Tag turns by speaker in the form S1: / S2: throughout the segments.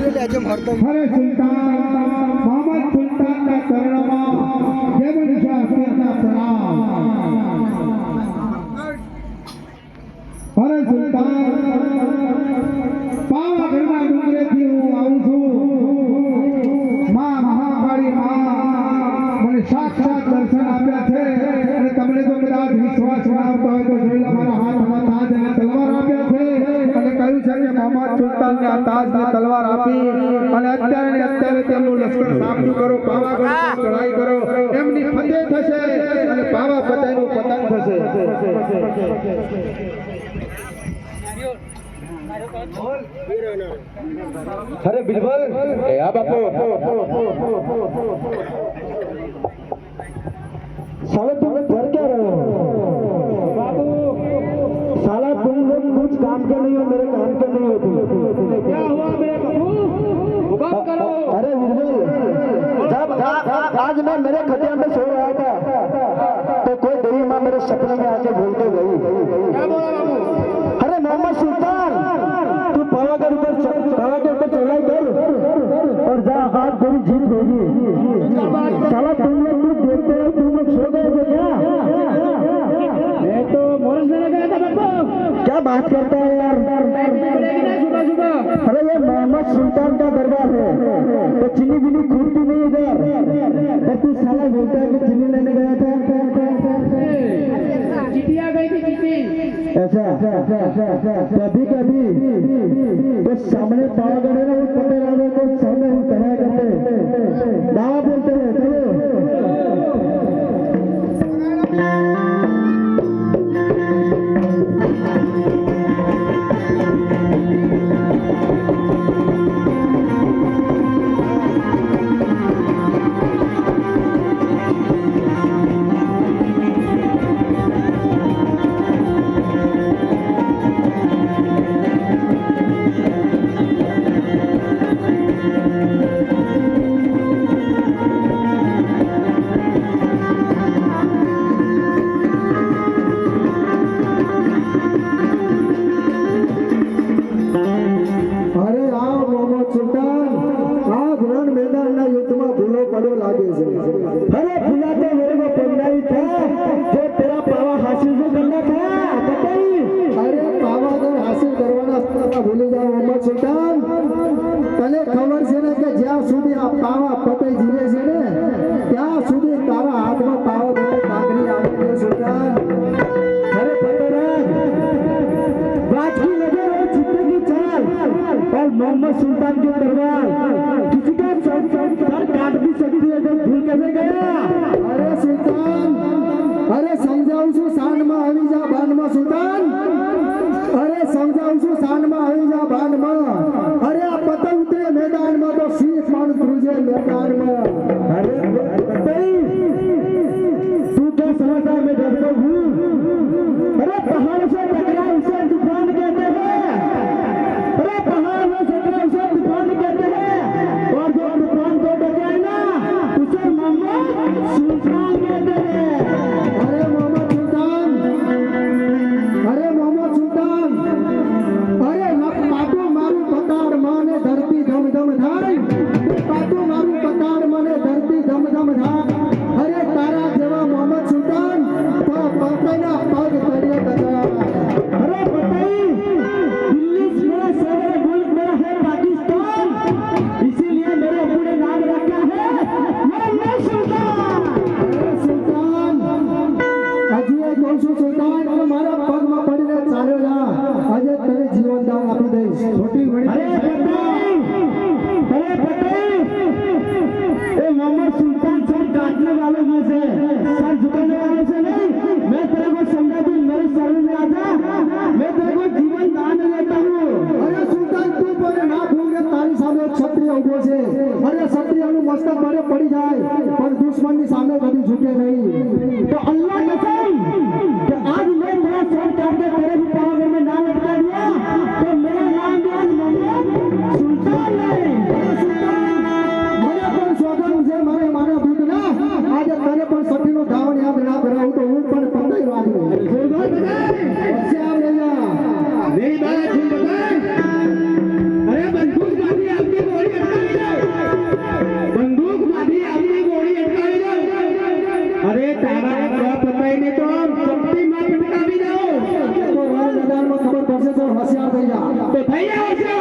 S1: Video ले आजम हरदम
S2: हरे सुल्तान मोहम्मद सुल्तान का चरणों जय मनीषा का प्रणाम। हरे सुल्तान पावागढ़ના ડુંગરેથી હું આવું છું। માં મહાકાળી માં મને સાક્ષાત દર્શન આપ્યા છે અને તમને તો કદાચ વિશ્વાસ ન આવતો હોય તો જોઈ લો, મારા હાથમાં તાજ અને તલવાર આપ્યા છે અને કહ્યું છે કે મોહમ્મદ સુલ્તાનને આ તાજ અને તલવાર આપી અને અત્યારે તેમનું લશ્કર સામનું કરો, પાવાગઢ પર ચઢાઈ કરો, એમની ફતેહ થશે અને પાવા પતાઈનું પતન થશે।
S3: अरे बिरबल क्या बापू
S2: साला तुम घर क्या रहे हो बाबू? साला तुम लोग कुछ काम के नहीं हो, मेरे काम के नहीं हो। तुम क्या हुआ मेरे बाबू? हुक्म करो। अरे बिरबल, जब आज मैं मेरे खटिया में सो रहा था तो कोई देवी माँ मेरे सपने में आके बोल के गई। क्या बोला बाबू? अरे मोहम्मद सुल्तान तू पावागढ़ पर चढ़ाई कर और जा, हाथ तेरी जीत होगी। साला तुम लोग कुछ देखते हो, तुम लोग सो गए थे क्या? मैं तो मोरस में गया था बाबू। क्या बात करता है यार? सुबह सुबह। अरे ये मोहम्मद सुल्तान का दरबार है तो चीनी बिनी खूबती नहीं इधर, और तू साला बोलता है कि चीनी लेने गया था। चिटिया गई थी चिट्ठी। ऐसा कभी कभी वो सामने पावागढ़ है ना, वो पते राजा को सामने हम कहा करते दावा बोलते हैं। चलो मोहम्मद सुल्तान के दरबार किसी का सर काट भी सकती है तो भूल कैसे गया? अरे सुल्तान, अरे समझाऊ છું શાન માં આવી જા બાન માં सुल्तान, अरे समझाऊ છું શાન માં આવી જા બાન માં। अरे आ पतंग उतरे मैदान में तो शीश मान तुझे मैदान में। अरे बताई तू क्या समझता मैं डरता हूँ? अरे पहाड़ से टकरा उसे तूफान कहते हैं। अरे पहाड़ में टकरा उसे तूफान कहते हैं और जो तूफान को टकराए ना उसे मोहम्मद सुल्तान कहते हैं। अरे मोहम्मद सुल्तान, अरे मोहम्मद सुल्तान, अरे पाटो मारू पताड़ माने धरती धम धम धाय, पाटो मारू पताड़ माने धरती धम धम धाय। अरे तारा जेवा मोहम्मद सुल्तान पापना पग पड़े तका। अरे बताई दिल्ली मेरा शहर, मुल्क मेरा है पाकिस्तान, इसीलिए मेरे पूरे नाम रखा है मोहम्मद सुल्तान। सुल्तान अजी कौशु सुल्तान मारा पग में पड़ीने चाल्यो जा, अजे तने जीवन दान आपी दईश। छोटी बड़ी अरे बताई ए मोहम्मद सुल्तान सर काटने वालों में से, सर झुकाने वालों से नहीं। मैं तेरे को समझा दूं, मेरे शरण में आजा, मैं तेरे को जीवन दान देता हूँ। अरे सुल्तान तू पर ना भूल तारी सामने क्षत्रिय उभो छे। अरे क्षत्रियનું મસ્તક મારે પડી જાય પણ દુશ્મનની સામે કદી ઝૂકે નહીં। તો અલ્લાહ कसम कि आज मैं मेरा सर काट के तेरे भी पावागढ़ में नाम लटका दिया तो मेरा नाम भी आज मोहम्मद सुल्तान नहीं। મને પણ સ્વગન છે મારે મારા ભૂતના આજે તને પણ સતીનો ધાવણ યાદ ના કરાવું તો હું પણ પતાઈ વાગું। કોઈ વાત નહીં, હોશિયાર રહેજા। मेरी बात सुन बता। अरे बंदूक मारी आपकी પડશે તો હોશિયાર થઈ જા
S1: તો થઈ જાય છે.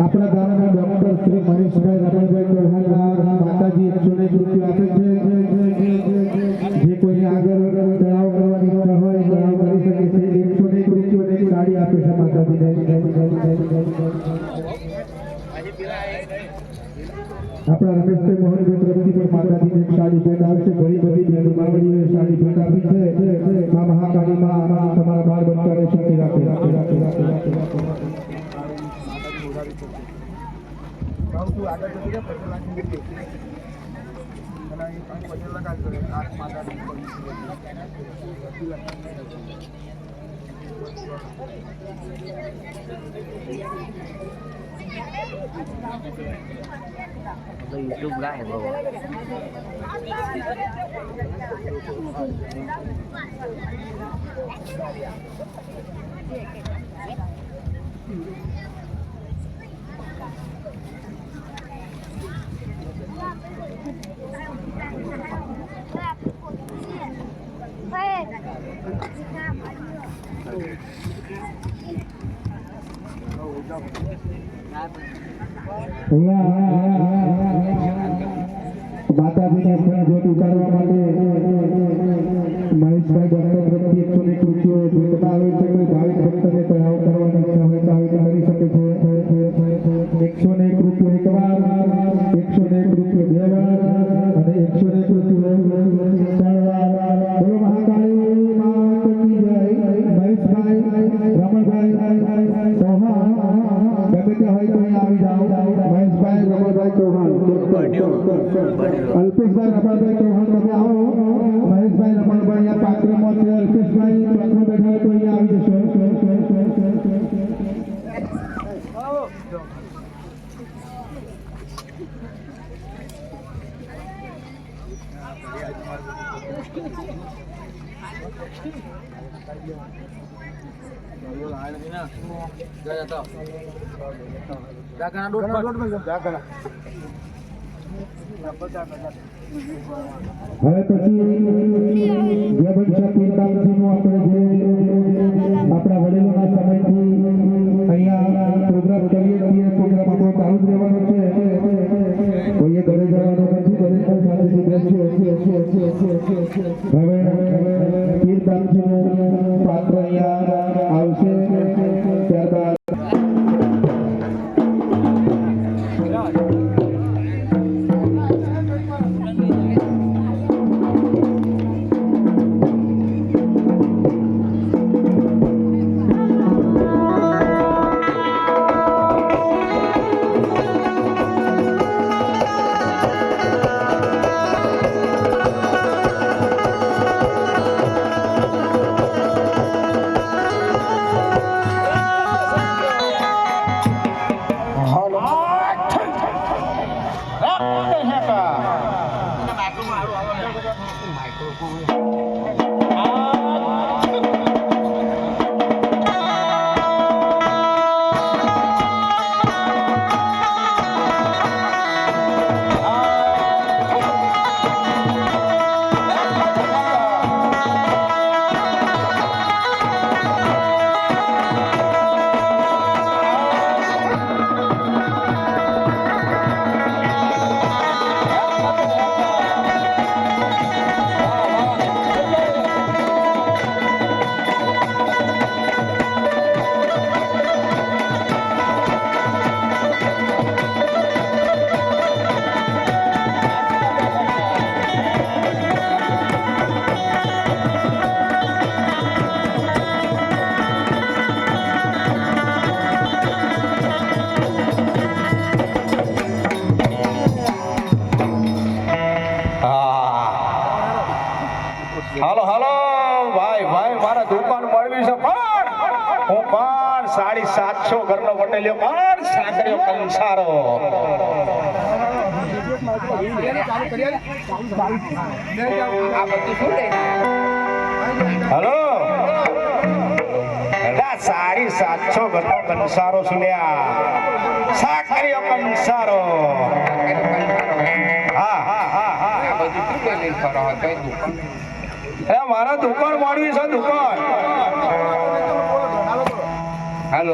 S2: આપણા ગામના ડોક્ટર શ્રી મનીષભાઈ રમણભાઈ ચૌહાણ માતાજી 101 રૂપિયા આપે છે. જે કોઈને આગળ તળાવ કરવાની ઈચ્છા હોય તળાવ કરી શકે છે. 101 રૂપિયાની ગાડી આપે છે માતાજીને. આપણા રમેશભાઈ મોહનભાઈ તરફથી પણ માતાજીને એક સાડી ભેટ આવશે. ઘણી બધી બહેનો માંગણીઓએ સાડી ભેટ આપી છે. આ મહાકાળીમાં તમારા બાળ બચ્ચાને સુખી રાખે.
S1: YouTube લાગે બાબા માતાજીને જ્યોત ઉતારવા માટે મહેશભાઈ ડોક્ટર તરફથી 101 રૂપિયો ભેટમાં આવે છે. કોઈ ભાવિક ભક્તને તળાવ કરવાની ઈચ્છા હોય તો આવી કરી શકે છે. 101 રૂપિયો એકવાર, 101 રૂપિયો બે વાર અને 101 રૂપિયો 3 વાર. બોલો મહાકાળી માતાની જય. મહેશભાઈ રમણભાઈ ચૌહાણ ગમે તે હોય તો અહીં આવી જાઓ. મહેશભાઈ રમણભાઈ ચૌહાણ, અલ્પેશભાઈ રમણભાઈ ચૌહાણ તમે આવો. મહેશભાઈ રમણભાઈ આ પાત્રમાં છે. અલ્પેશભાઈ પાત્રમાં બેઠા હોય તો અહીંયા આવી જશો. હવે પછી જે બધા પીરબાપજીનું આપણે જે આપણા વડીલોના સમયથી અહીંયા પ્રોગ્રામ કરીએ છીએ. પ્રોગ્રામ આપણો ચાલુ જ રહેવાનો છે. કોઈએ ઘરે જવાનું નથી. ઘરે શાંતિથી બેસજો. હવે પીરબાપજીનું પાત્ર અહીંયા આવશે. ત્યારબાદ
S3: હાલો હાલો ભાઈ ભાઈ મારા દુકાન મળવી છે પણ હું પણ 750 ઘરનો વટેલ્યો પણ સાંકળ્યો કંસારો. હલો 750 ઘરનો કંસારો સુન્યા સાંકળ્યો કંસારો. હા હા હા હા એ મારા દુકાન મળવી છે દુકાન.
S4: હાલો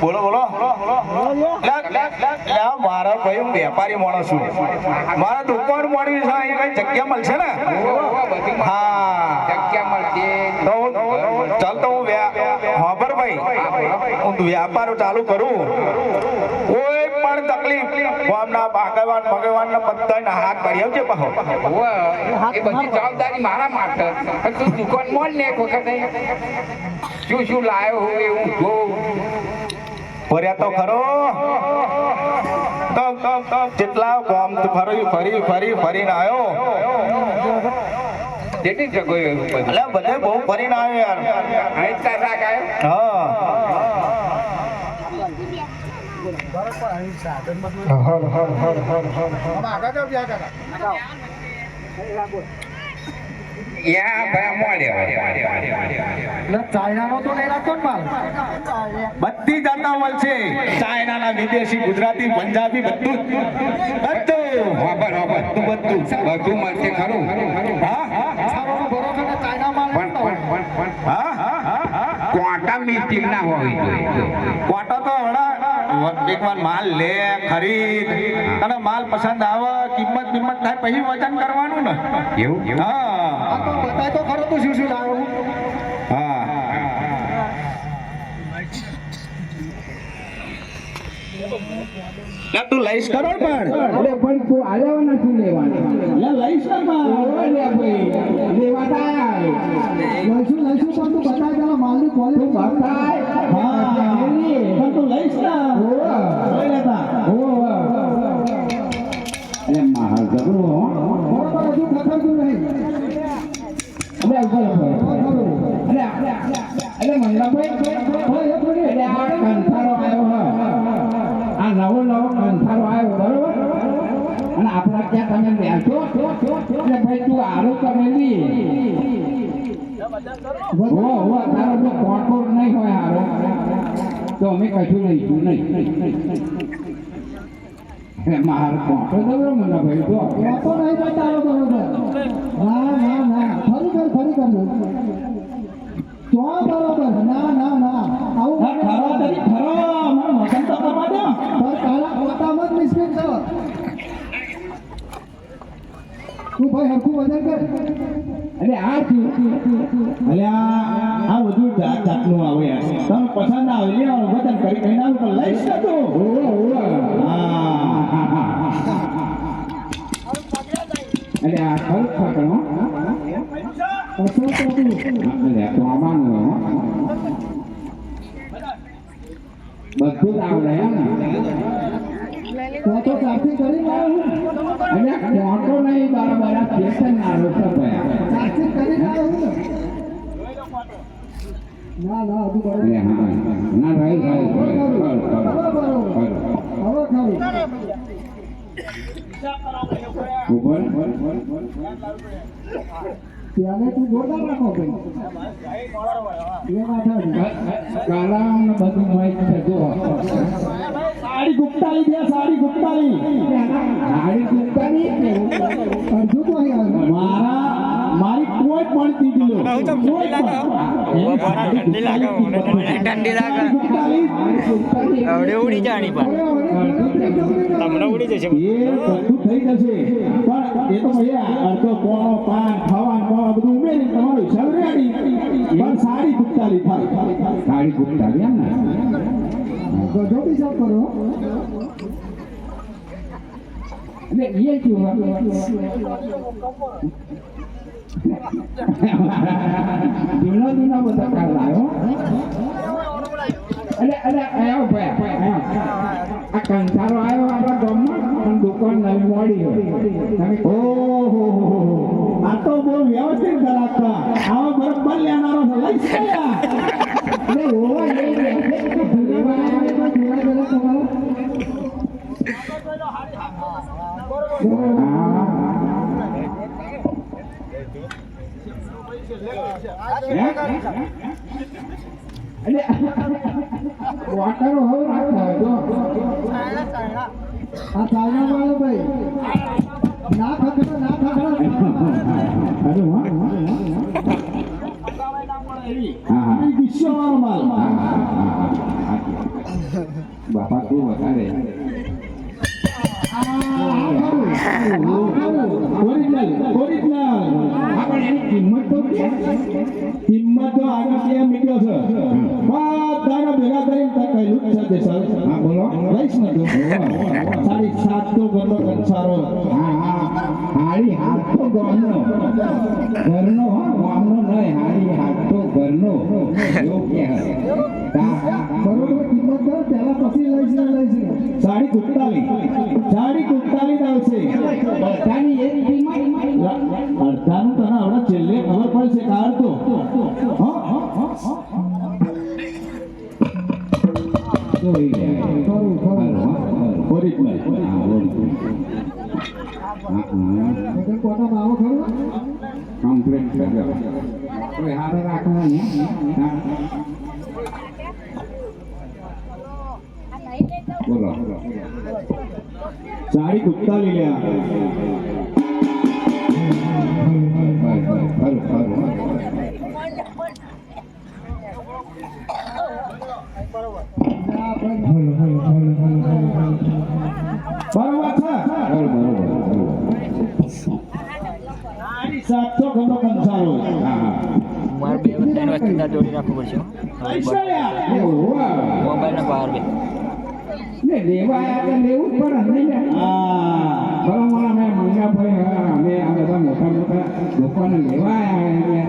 S3: બોલો બોલો મારા ભાઈ હું વેપારી માણસ છું. મારા દુકાન મળવી છે અહીં કઈ જગ્યા મળશે ને? હા
S4: જગ્યા મળશે
S3: ચાલ તો હું ખબર ભાઈ હું વ્યાપાર ચાલુ કરું. કોઈ પણ તકલીફ ગામના ભાગવાન ભગવાન ના બધા હાથ કરી આવજે પાહો.
S4: એ બધી જવાબદારી મારા માટે. પણ તું દુકાન મોલ ને એક વખત શું શું લાયો હોય એવું જોઉં.
S3: ફર્યા તો ખરો જેટલા ગામ ફરીને આવ્યો.
S4: જેટલી જગ્યાએ એવું બધું.
S3: એટલે બધે બહુ ફરીને આવ્યો યાર.
S4: અહીં જ તાર રાખ આવ્યો.
S3: હા
S4: યા ભાઈ મળ્યો.
S2: ચાઇનાનો તો નહીં રાખતો ને માલ.
S3: બધી જાતના મળશે. ચાઇનાના, વિદેશી, ગુજરાતી, પંજાબી બધું
S4: બધું મળશે ખરું.
S2: સારો ભરોસો ને ચાઇના માલ
S4: પણ ક્વોટા મિસ્ટેક ના હોવી જોઈએ.
S3: કોટા તો એકવાર માલ લે ખરીદ અને માલ પસંદ આવે કિંમત થાય પછી વજન કરવાનું ને.
S4: એવું
S3: હા
S2: તો બતાય તો ખરો તું શું શું લાવો.
S3: હા તું લઈશ કરો પણ
S1: અરે પણ તું આવ્યો નથી લેવાનું.
S3: લઈશ
S1: લેવાતા
S2: લઈશું પણ તું બતાય પેલા માલની ક્વોલિટી
S1: બતાય.
S3: હા પણ તું લઈશ ને
S1: અરે મારા જબરો
S2: બરોબર હજુ ખતરતું નહીં.
S1: અરે મંગલાભાઈ એટલે આ કંથારો આવ્યો આ નવો કંથારો આવ્યો બરોબર. અને આપણા ત્યાં તમે બેસો એટલે ભાઈ તું આરો કરેલી તારો જો કોન્ટ્રોલ નહીં હોય આરો તો અમે કશું લઈશું નહીં. મારો કોન્ટ્રો દબરો મંગલાભાઈ તો
S2: તો નહીં બતાવો બરોબર. ના ફરી કર તો બરોબર. ના આવું
S1: ખરો તરી ખરો મારો મકાન તો કરવા દો.
S2: પર કાલા ખોટામાં જ મિસ્ટેક છે. તું ભાઈ હરખું વજન કર.
S1: અરે આ આ બધું જાતનું આવે યાર. તમે પસંદ આવે લે વજન કરી કઈ નામ પર લઈ શકો. અરે આ ખરું ખરો
S2: અસર તો તું
S1: અરે તો આવાનું બધું જ આવડે એમ ને.
S2: તો ચાર્જિંગ કરી લાવ્યો હું.
S1: અરે કોન્ટ્રો નહીં બરાબર આ પેશન ના રોકતો ભયા.
S2: ચાર્જિંગ કરી લાવ્યો હું. ના હજુ બરોબર.
S1: અરે હા ના ભાઈ
S2: હવે ખરું.
S1: ઉપર
S2: ત્યારે તું જોરદાર રાખો ભાઈ. એ માથા
S1: કાલામ ને બધું હોય છે જો. સાડી ગુપ્તાલી દે સાડી ગુપ્તાલી
S2: અડધું તો અહીં આવ્યું.
S1: મારી કોઈ પણ ચીજ લો
S5: ઠંડી લાગે હવે ઉડી જાણી પણ તમને ઉડી જશે
S1: એ બધું થઈ જશે પણ એ તો ભૈયા અડધો પોણો પાન ખાવાનું પાવા બધું ઉમેરી તમારું હિસાબ રેડી પણ સાડી ગુપ્તાલી થાય સાડી ગુપ્તાલી એમ ને
S2: ગજો હિસાબ કરો.
S1: એટલે એ કેવું જૂના બધા કાર લાવ્યો. એટલે આવ્યો ભાઈ આ કંસારો આવ્યો આપણા ગામમાં પણ દુકાન નવી મોડી હોય. ઓહો આ તો બહુ વ્યવસ્થિત કરાવતા આવો બરોબર લેનારો છે લઈ ગયા.
S2: એટલે હોવા નહીં રે. લેવા આવે તો જોડા જોડા તમારો.
S1: વાટાનો હવે રાખો તો
S2: આ ચાઇના વાળો ભાઈ ના ખબર
S4: બાપા તું વધારે
S1: ઓરિજિનલ
S4: આપણે એની કિંમત તો કે
S1: કિંમત તો આગળ ત્યાં મીઠો છે બધાના ભેગા કરીને તક કહેલું જ છે દેસાલ.
S4: હા બોલો
S1: લઈશ ને તું 7.5 ઘરનો કંસારો.
S4: હારી હાથ તો ગામનો ઘરનો હો ગામનો નહીં હારી હાથ તો ઘરનો એવું કે
S2: બરોબર કિંમત કર પહેલા પછી લઈશ ને
S1: 40 આવશે.
S4: બધાની એક કિંમત
S1: અડધાનું તને હમણાં છેલ્લે ખબર પડશે કાર તો
S4: જોઈ લે
S1: ઓરિજિનલ.
S2: કોટામાં આવો ખરું
S4: કમ્પ્લીટ કર્યો કોઈ હારે રાખવાની બોલો
S1: 40 લ્યા.
S4: ખરું ખરું
S1: બરોબર છે. 700 ઘરનો કંસારો.
S5: મારે બે ત્રણ વસ્તુ તાર જોડી રાખવું પડશે હો.
S1: પૈસા લ્યા.
S5: મોબાઈલનો પાવર બે
S4: ને લેવા આપણે લેવું જ પડે નહીં ને
S1: હા
S4: બરાબર અમે મંગા ભાઈ અમે આ બધા મોટા મોટા લોકોને લેવા આવ્યા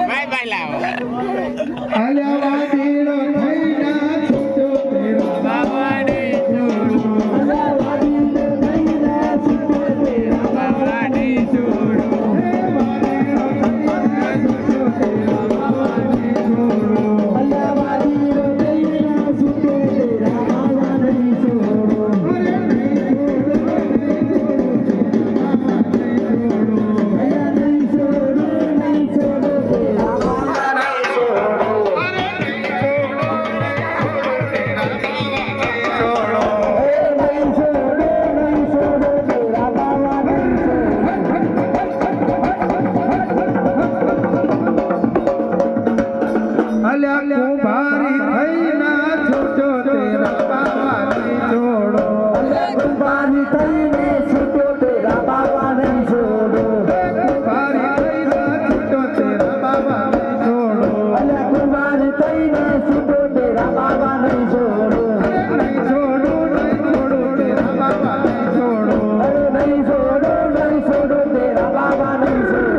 S4: બાય બાય લાવો
S1: અલ્યા વાદીડો થઈના છૂટો તેરા બાવાને છોડો અલ્યા વાદીડો થઈના છૂટો તેરા બાવાને છોડો હે વાદીડો થઈના છૂટો તેરા બાવાને છોડો અલ્યા વાદીડો થઈના છૂટો તેરા બાવાને છોડો અરે નહીં છોડો નહીં છોડો તેરા બાવાને અલ્યા કુંભારી થઈના છૂટો તેરા બાવાને છોડો અલ્યા કુંભારી થઈને છૂટો તેરા બાવાને છોડો કુંભારી થઈના છૂટો તેરા બાવાને છોડો અલ્યા કુંભારી થઈને છૂટો તેરા બાવાને છોડો નહીં છોડો તેરા બાવાને છોડો અરે નહીં છોડો તેરા બાવાને છોડો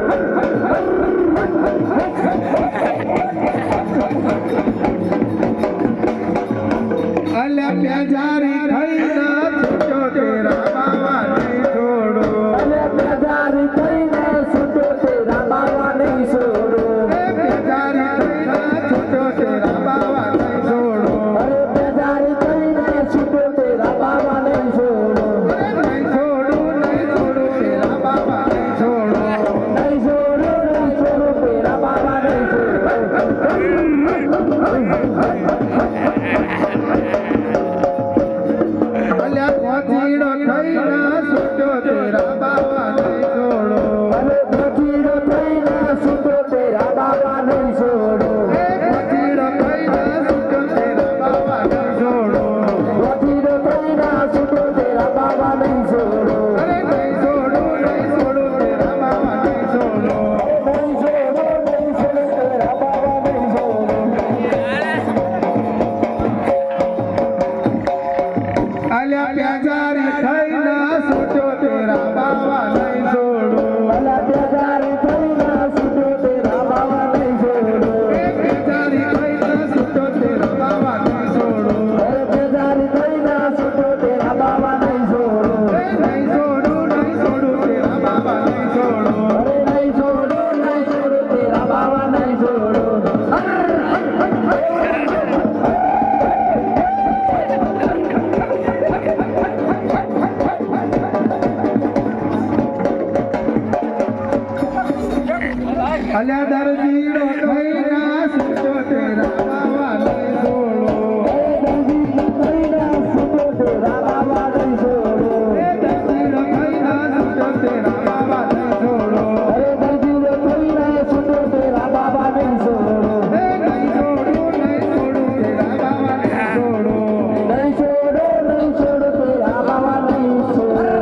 S1: અલ્યા પ્યાજારી થઈના છૂટો તેરા બાવાને છોડો અલ્યા પ્યાજારી થઈને છૂટો તેરા બાવાને છોડો પ્યાજારી થઈના છૂટો તેરા બાવાને છોડો અરે પ્યાજારી થઈને છૂટો તેરા બાવાને છોડો નહીં છોડો તેરા બાવાને છોડો નહીં છોડો તેરા બાવાને છોડો અલ્યા કોથીડો થઈના છૂટો તેરા બાવાને છોડો અરે કોથીડો થઈના છૂટો તેરા બાવાને છોડો કોથીડો થઈના છૂટો તેરા બાવાને છોડો કોથીડો થઈના છૂટો તેરા બાવાને છોડો અરે નહીં છોડો તેરા બાવાને છોડો નહીં છોડો તેરા બાવાને છોડો અલ્યા પ્યાજારી થઈના છૂટો તેરા બાવાને છોડો અલ્યા પ્યાજારી થઈના છૂટો તેરા બાવાને છોડો પ્યાજારી થઈના છૂટો તેરા બાવાને છોડો અરે પ્યાજારી થઈના છૂટો તેરા બાવાને છોડો નહીં છોડો તેરા બાવાને છોડો અરે નહીં છોડો તેરા બાવાને છોડો અલ્યા દરજીડો થઈના છૂટો તેરા બાવાને છોડો દરજીડો થઈના છૂટો તેરા બાવાને છોડો દરજીડો થઈના છૂટો તેરા બાવાને છોડો અરે દરજીડો થઈના છૂટો તેરા બાવાને છોડો નહીં છોડો તેરા બાવાને છોડો નહીં છોડો તેરા બાવાને છોડો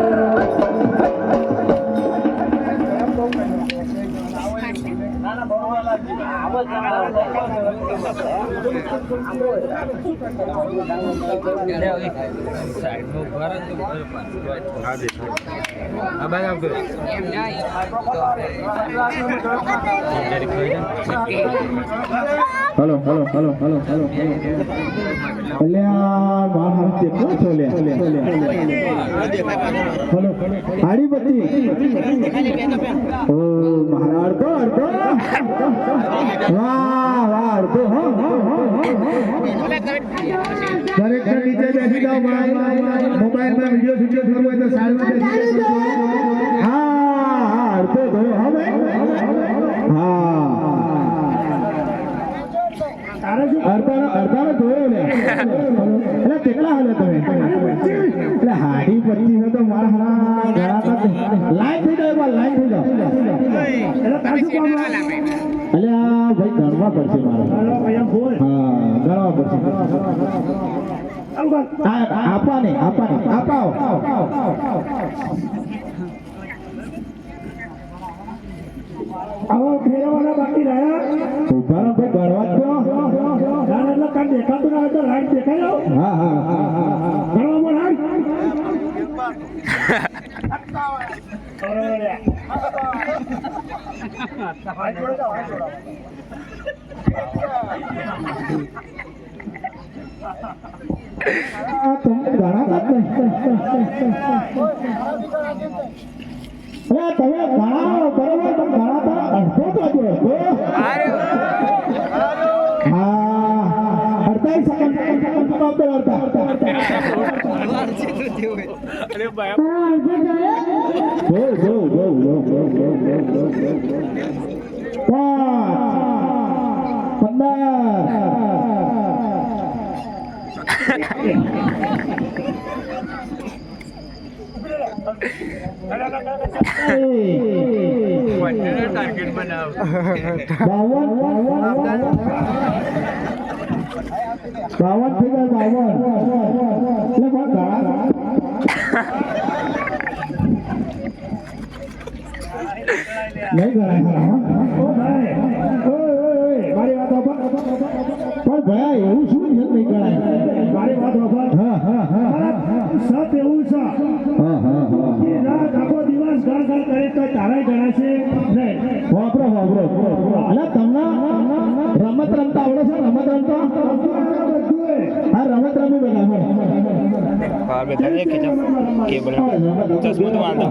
S1: હલો અલ્યા બહાર કેટલો છો લે હલો આડી બત્તી ઓ મારા અડધો વાહ અડધો દરેક નીચે બેસી જાઓ ભાઈ મોબાઈલમાં વિડિયો શૂટિંગ કરવું હોય તો સાઈડમાં બેસી જાઓ હા અડધો દો હવે હા અડધા ધોયો ને એટલે કેટલા હાલે તમે એટલે હાડી પચી તો મારા ગળા લાઈન થઈ જાય લાઈન થઈ જાવ એટલે પાછું કામ અલ્યા ભાઈ ગણવા પડશે મારે હા ગણવા પડશે આપાઓ આવો ફેરવાના બાકી રહ્યા ઉભારો ભાઈ ગણવા તો એટલે કામ દેખાતું ના હોય તો લાઈટ દેખાઈ જાવ હા ગણવા આ તમે ઘણા અરે તમે ઘણા બરોબર પણ ઘણા તારા અડધો તો જો હા 48 સેકન્ડ સમાપ્ત કરતા
S5: ટાર્ગેટ બનાવ
S1: 52 થઈ ગયા 52 એટલે પણ ઘણા નહીં ગણાય મારી વાત પણ ભાઈ એવું શું છે નહીં ગણાય મારી વાત સત એવું છે કે રાત આખો દિવસ ગણ કરે તો તારે ગણાશે નહીં વાપરો એટલે તમને રમત રમતા આવડે છે રમત રમતા હા રમત રમી બનાવો
S5: કેબલ ચશ્મો તો વાંધો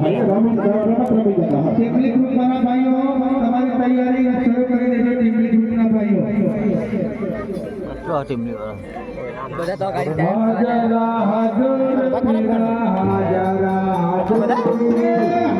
S1: ટેકનિક ગ્રુપના ભાઈઓ તમારી તૈયારી શરૂ કરી દેજો ટેકનિક ગ્રુપના ભાઈઓ
S5: બધા તો ગાડી
S1: હાજરા હાજર પીરા હાજરા હાજર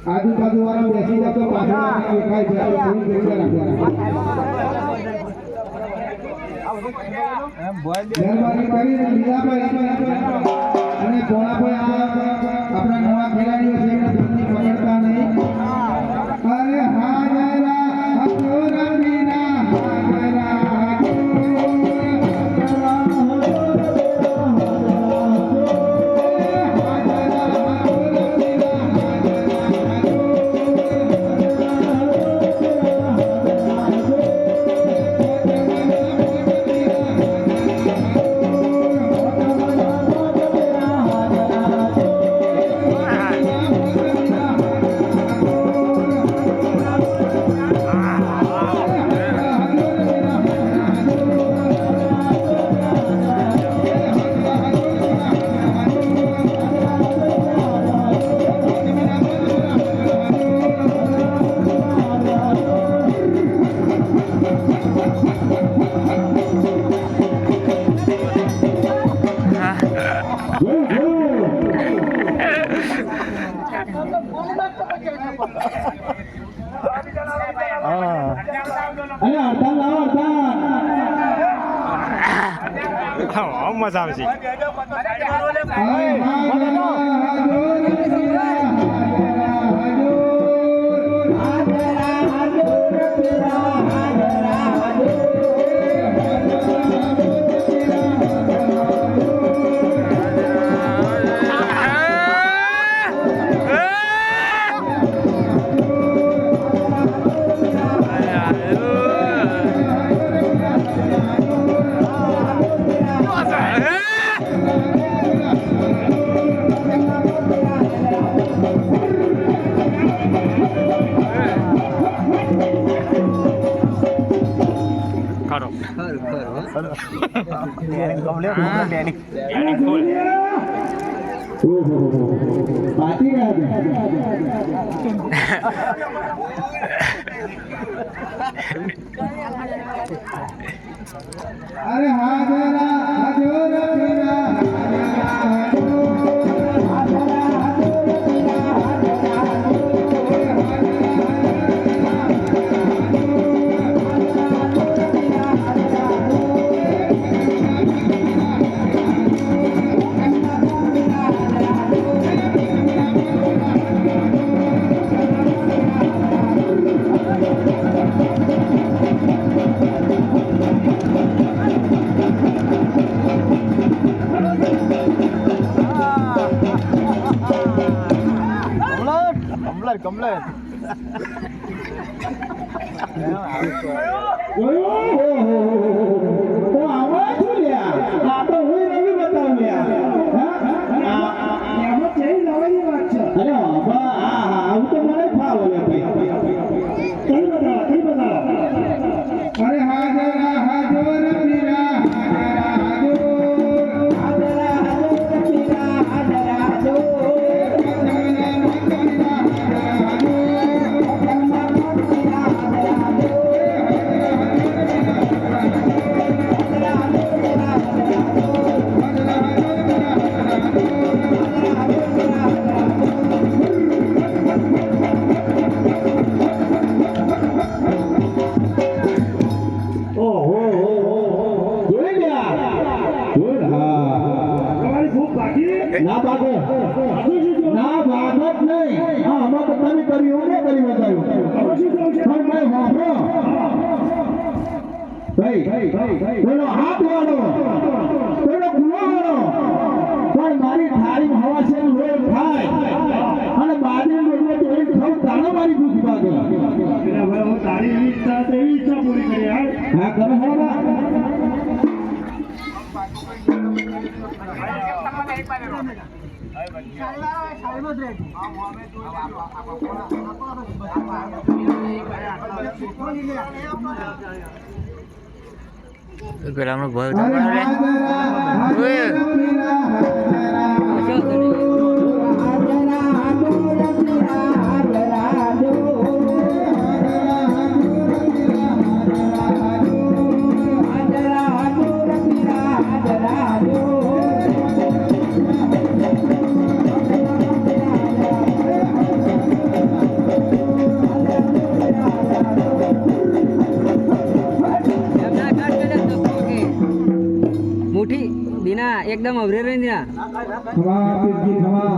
S1: આજુબાજુ વાળા બેસી જાય તો પાછળ દેખાય છે મહેરબાની કરીને લીલાભાઈ અને ભોળાભાઈ આપણા નવા ખેલાડીઓ છે એમને જલ્દી પકડતા નહીં અરે હાજરા હજોરા મીરા હાજરા
S5: મજા આવશે
S6: Nossa!
S1: પાટી ગયા છે. અરે હાજરા હાજર પીરા તો આવા શું લ્યા? આ તો હું રવિ બતાવું લ્યા. એમાં કેવી નવાઈની વાત છે? અરે બાબા, આવું તો મને ફાવે લે ભાઈ. કઈ બતાવો. અરે હાજરા હાજર પીરા ના ભાગો ના ભાગત નહીં. હા આમાં તો તમે કર્યું ને કરી બતાવ્યું પણ મેં વાપરો ભાઈ પેલો હાથ વાળો પેલો ગુનો વાળો પણ મારી થાળી હવા છે લોહી થાય અને બાજરી લોહી તોડી ખાવ તાળા મારી ભૂખ ભાગે. તારી એવી ઈચ્છા તેવી ઈચ્છા પૂરી કરી યાર. હા કરો હોવા
S5: પેલા હમણાં ભય
S6: मुठी दीना एकदम अवरे रही दीना
S1: ખવા પીરજી ખવા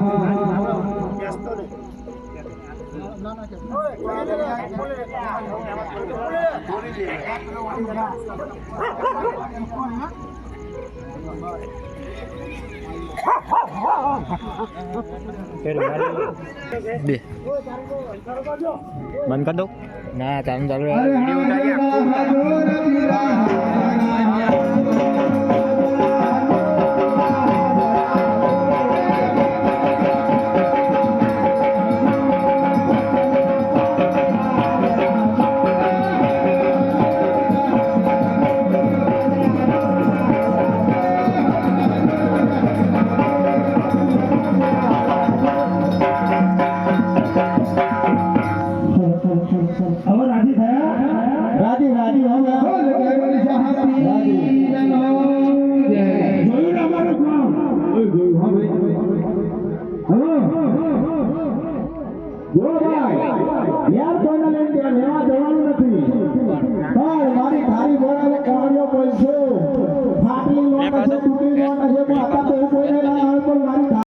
S5: બે બંધ કર દો ના ચાલુ ચાલુ
S1: અરે હાજરા હાજર પીરા હવે રાજી થયા? રાજી રાજી હવે જોયું ને અમારું કામ? જોયું હા ભાઈ. જો ભાઈ યાર કોઈને લઈને ત્યાં લેવા જવાનું નથી પણ મારી થાળી બોલાવે કાઢ્યો પૈસો ફાટલી લોટ છે તૂટી લોટ છે પણ હતા તો